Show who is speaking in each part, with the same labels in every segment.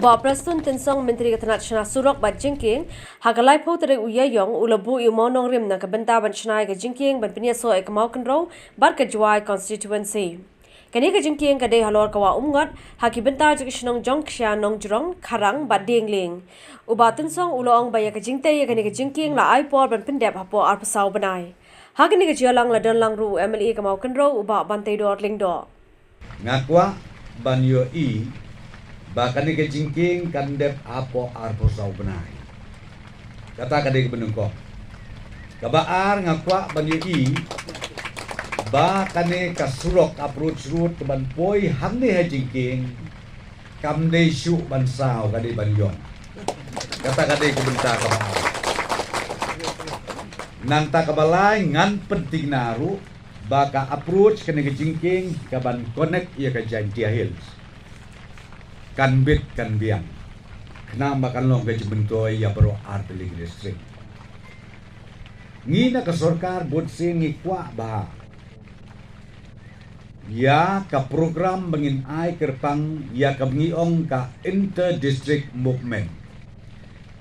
Speaker 1: Uba PRESTONE TYNSONG myntri ke tnad shna surok ba Jingkieng hagalai pho tarik iaiong ulabu mawnongrim na ke bynta ban shna ke Jingkieng ban Pynīasoh ke Mawkynrew bar ke Jowai Constituency. Kani ke Jingkieng ke de halor kawa umngot haki bynta je shnong jongksha nong jrong kharang ba dingling. Uba TYNSONG uloong ba ya ke jingtai kani ke Jingkieng la ai por ban pendep hapo arpasau banai. Hagani ke jalang la dan lang ru MLA ke Mawkynrew uba bantai dor lingdo.
Speaker 2: Ngakwa ban yo bahkan ke Jingkieng kandep apo arpo sau benai kata kadai benungko kabaar ngakwa ban yo bahkan ka surok approach route ban poi hamne ha Jingkieng kamde shu ban sau kadai ban yon kata kadai ke benta kabaar nang ta kabalai ngan penting naru baka approach kene ke Jingkieng kaban connect ia ke Jingkieng Hills kan bit kan biang kena makan long gaji bentoy ya bro arteli district ngina ke sorkar bot sing ngikwa bah ya ka program bengin ai kerpang ya ka bengiong ka inter district movement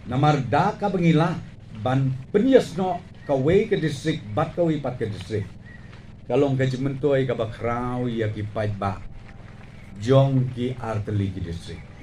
Speaker 2: namar da ka bengila ban Pynīasoh ka we ke district bat ka we pat ke district kalong gaji bentoy ka bakraw ya ki pait ba Jong ki arteli district